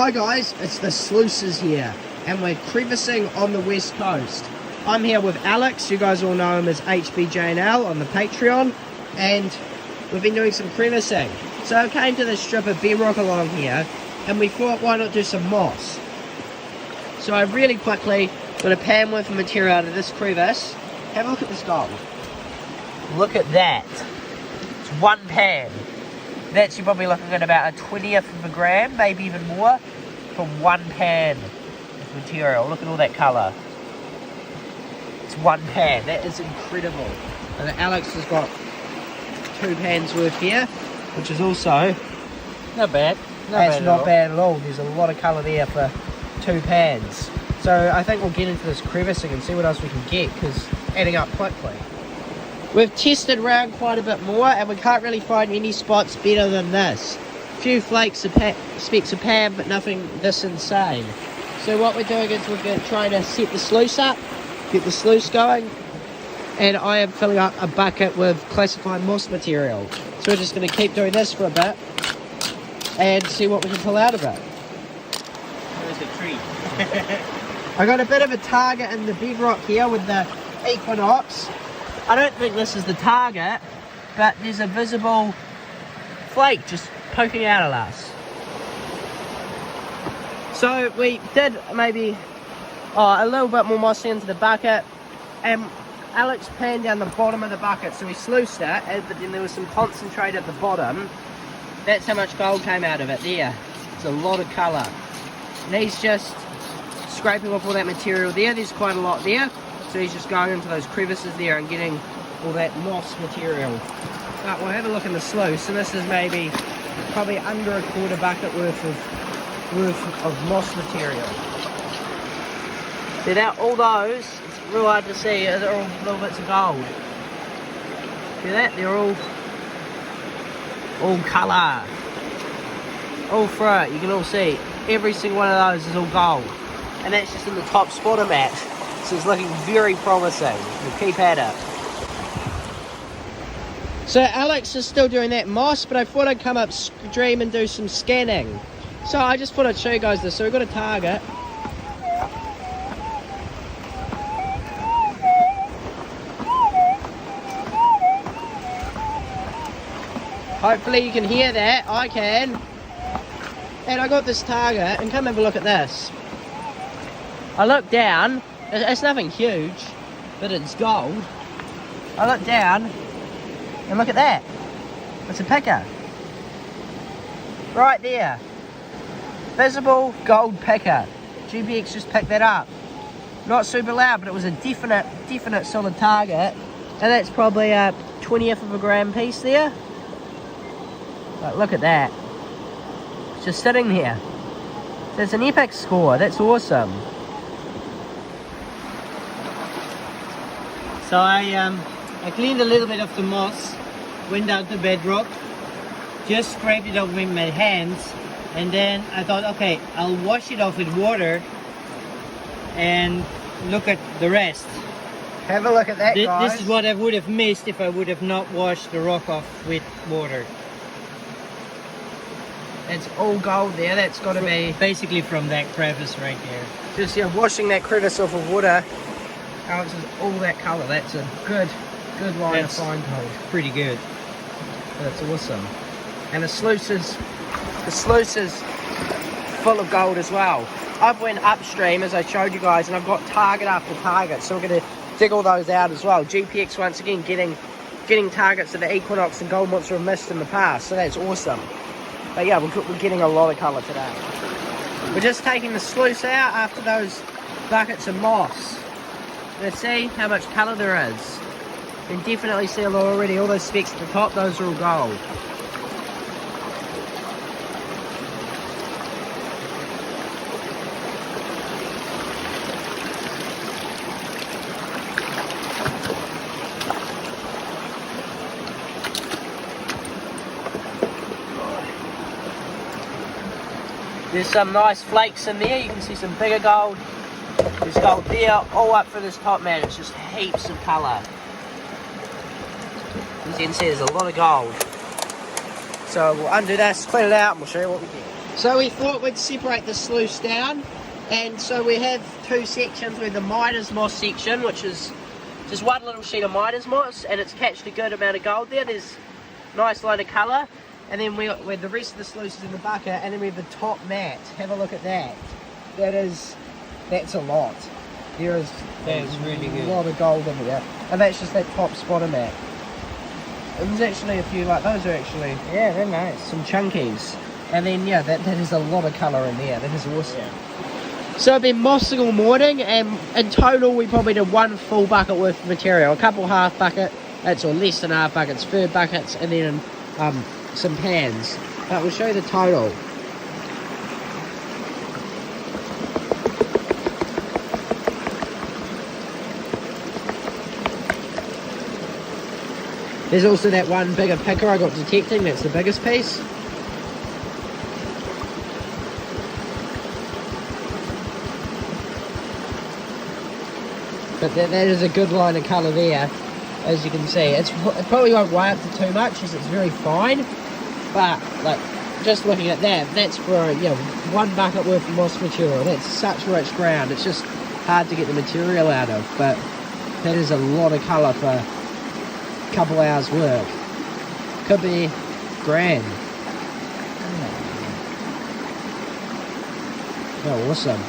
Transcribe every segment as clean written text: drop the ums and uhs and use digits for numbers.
Hi guys, it's the Sluices here, and we're crevicing on the west coast. I'm here with Alex, you guys all know him as HBJNL on the Patreon, and we've been doing some crevicing. So I came to this strip of bedrock along here, and we thought why not do some moss. So I really quickly got a pan worth of material out of this crevice. Have a look at this gold. Look at that. It's one pan. That's, you're probably looking at about a 20th of a gram, maybe even more, for one pan of material. Look at all that colour. It's one pan. That is incredible. And Alex has got 2 pans worth here, which is also not bad. That's not bad at all. There's a lot of colour there for 2 pans. So I think we'll get into this crevicing and see what else we can get, because adding up quickly. We've tested around quite a bit more, and we can't really find any spots better than this. A few flakes of specks of pan, but nothing this insane. So what we're doing is we're trying to set the sluice up, get the sluice going, and I am filling up a bucket with classified moss material. So we're just going to keep doing this for a bit and see what we can pull out of it. There's a tree. I got a bit of a target in the bedrock here with the Equinox. I don't think this is the target, but there's a visible flake just poking out at us. So we did maybe a little bit more moss into the bucket, and Alex panned down the bottom of the bucket, so we sluiced it, but then there was some concentrate at the bottom. That's how much gold came out of it there. It's a lot of colour. And he's just scraping off all that material there. There's quite a lot there. So he's just going into those crevices there and getting all that moss material. But we'll have a look in the sluice, and this is probably under a quarter bucket worth of moss material. See that? All those, it's real hard to see, they're all little bits of gold. See that? They're all colour. All through it, you can all see. Every single one of those is all gold. And that's just in the top spot I'm at. So it's looking very promising. We'll keep at it. So Alex is still doing that moss, but I thought I'd come upstream and do some scanning. So I just thought I'd show you guys this. So we've got a target. Hopefully you can hear that. I can. And I got this target, and come have a look at this. I look down. It's nothing huge, but it's gold. I look down, and look at that. It's a picker. Right there. Visible gold picker. GPX just picked that up. Not super loud, but it was a definite solid target. And that's probably a 20th of a gram piece there. But look at that. It's just sitting there. So it's an epic score. That's awesome. So I cleaned a little bit of the moss, went down to bedrock, just scraped it off with my hands, and then I thought, okay, I'll wash it off with water and look at the rest. Have a look at that, guys. This is what I would have missed if I would have not washed the rock off with water. It's all gold there. That's got to be basically from that crevice right there. Just washing that crevice off of water. Alex is all that colour. That's a good line of fine gold. Pretty good. That's awesome. And the sluice is full of gold as well. I've went upstream, as I showed you guys, and I've got target after target. So we're going to dig all those out as well. GPX once again getting targets that the Equinox and Gold Monster have missed in the past. So that's awesome. But yeah, we're getting a lot of colour today. We're just taking the sluice out after those buckets of moss. Let's see how much colour there is. You can definitely see a lot already. All those specks at the top, those are all gold. There's some nice flakes in there. You can see some bigger gold. There's gold there, all up for this top, man. It's just heaps of colour. As you can see, there's a lot of gold. So we'll undo this, clean it out, and we'll show you what we get. So we thought we'd separate the sluice down, and so we have two sections. We have the Midas moss section, which is just one little sheet of Midas moss, and it's catched a good amount of gold there. There's a nice line of colour. And then we have the rest of the sluices in the bucket, and then we have the top mat. Have a look at that. That's a lot. There's really good. A lot of gold in there. And that's just that top spotter mat. And there's actually a few like those are actually, Yeah, they're nice. some chunkies. And then yeah, that is a lot of colour in there. That is awesome. Yeah. So I've been mossing all morning, and in total we probably did one full bucket worth of material. A couple half bucket, or less than half buckets, third buckets, and then some pans. But we'll show you the total. There's also that one bigger picker I got detecting, that's the biggest piece. But that is a good line of colour there, as you can see. It probably won't weigh up to too much as it's very fine, but like just looking at that, that's for one bucket worth of moss material. That's such rich ground, it's just hard to get the material out of, but that is a lot of colour for a couple hours work. Could be grand. Oh, awesome.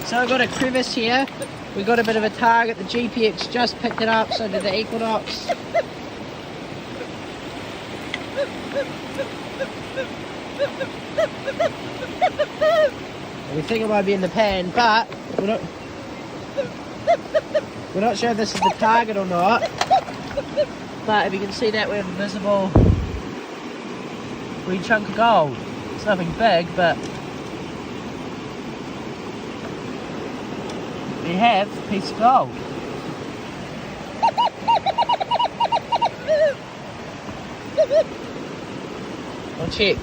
So I've got a crevice here. We've got a bit of a target. The GPX just picked it up, so did the Equinox. We think it might be in the pan, but we're not sure if this is the target or not. But if you can see that, we have a visible wee chunk of gold. It's nothing big, but we have a piece of gold. I'll check.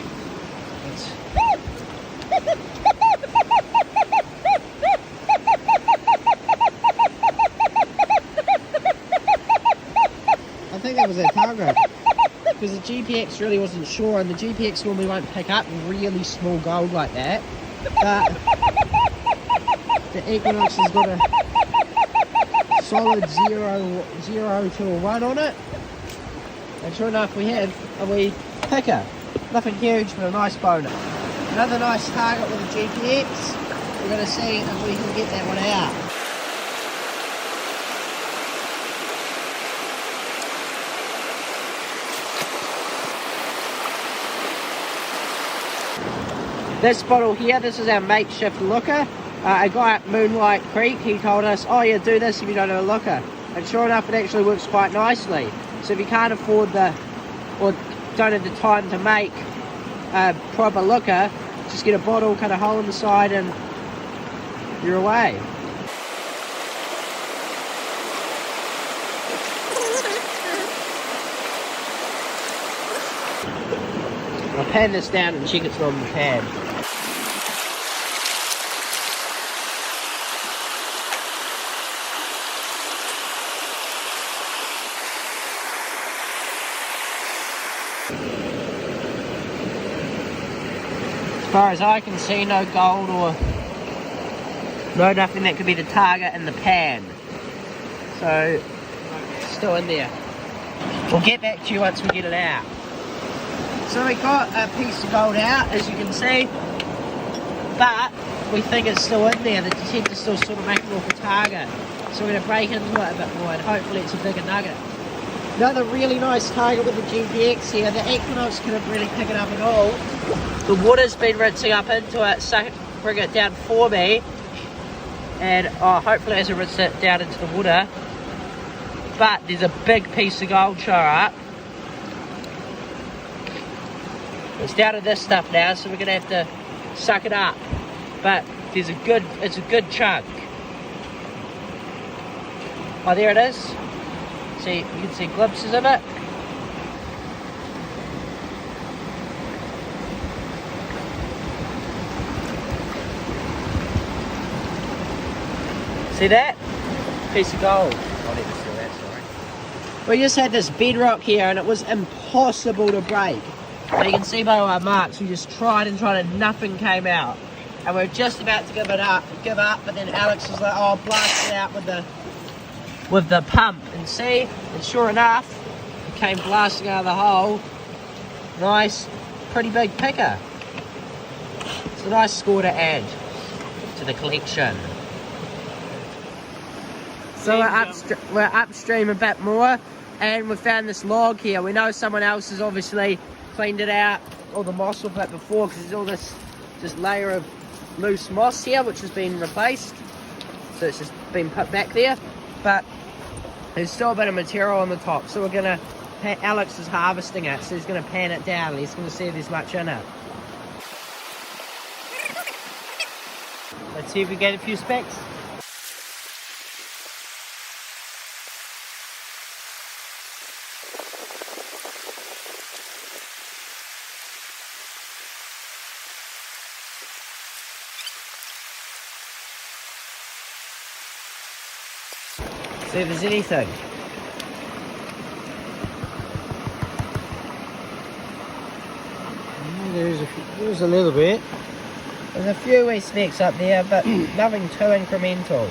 I think that was our target, because the GPX really wasn't sure, and the GPX normally won't pick up really small gold like that, but the Equinox has got a solid 0 to a 1 on it, and sure enough we have a wee picker. Nothing huge, but a nice boner. Another nice target with a GPX. We're going to see if we can get that one out. This bottle here, this is our makeshift looker. A guy at Moonlight Creek, he told us, oh yeah, do this if you don't have a looker. And sure enough, it actually works quite nicely. So if you can't afford or don't have the time to make a proper looker, just get a bottle, cut a hole in the side, and you're away. I'll pan this down and check it's not in the pan. As far as I can see, no gold or nothing that could be the target in the pan. So, still in there. We'll get back to you once we get it out. So we got a piece of gold out, as you can see, but we think it's still in there. The detector's still sort of making off the target. So we're going to break into it a bit more, and hopefully it's a bigger nugget. Another really nice target with the GPX here. The Equinox couldn't really pick it up at all. The water's been rinsing up into it, so bring it down for me. And hopefully it hasn't rinsed it down into the water. But there's a big piece of gold show up. It's down to this stuff now, so we're gonna have to suck it up. But it's a good chunk. Oh, there it is. See, you can see glimpses of it. See that? Piece of gold. I didn't see that, sorry. We just had this bedrock here and it was impossible to break. But you can see by our marks, we just tried and nothing came out. And we're just about to give up, but then Alex was like, oh, blast it out with the pump. And see, and sure enough, it came blasting out of the hole. Nice, pretty big picker. It's a nice score to add to the collection. So we're upstream a bit more, and we found this log here. We know someone else has obviously cleaned it out, all the moss off it before, because there's all this layer of loose moss here, which has been replaced. So it's just been put back there, but there's still a bit of material on the top. So we're gonna, Alex is harvesting it, so he's gonna pan it down, and he's gonna see if there's much in it. Let's see if we get a few specks. See if there's anything. There's a little bit. There's a few wee specks up there, but nothing too incremental.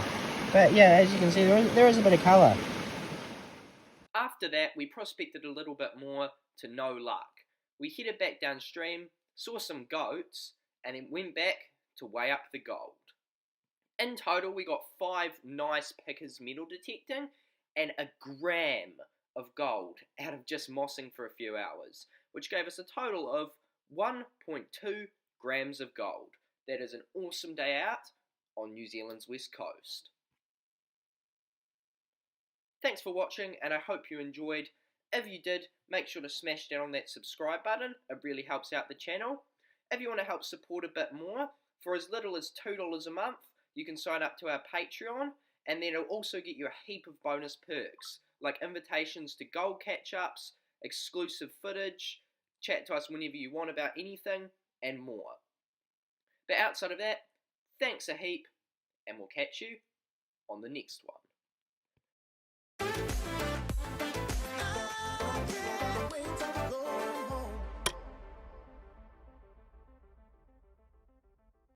But yeah, as you can see, there is a bit of colour. After that, we prospected a little bit more to no luck. We headed back downstream, saw some goats, and then went back to weigh up the gold. In total, we got 5 nice pickers metal detecting and a gram of gold out of just mossing for a few hours, which gave us a total of 1.2 grams of gold. That is an awesome day out on New Zealand's west coast. Thanks for watching, and I hope you enjoyed. If you did, make sure to smash down on that subscribe button. It really helps out the channel. If you want to help support a bit more, for as little as $2 a month, you can sign up to our Patreon, and then it'll also get you a heap of bonus perks, like invitations to gold catch-ups, exclusive footage, chat to us whenever you want about anything, and more. But outside of that, thanks a heap, and we'll catch you on the next one.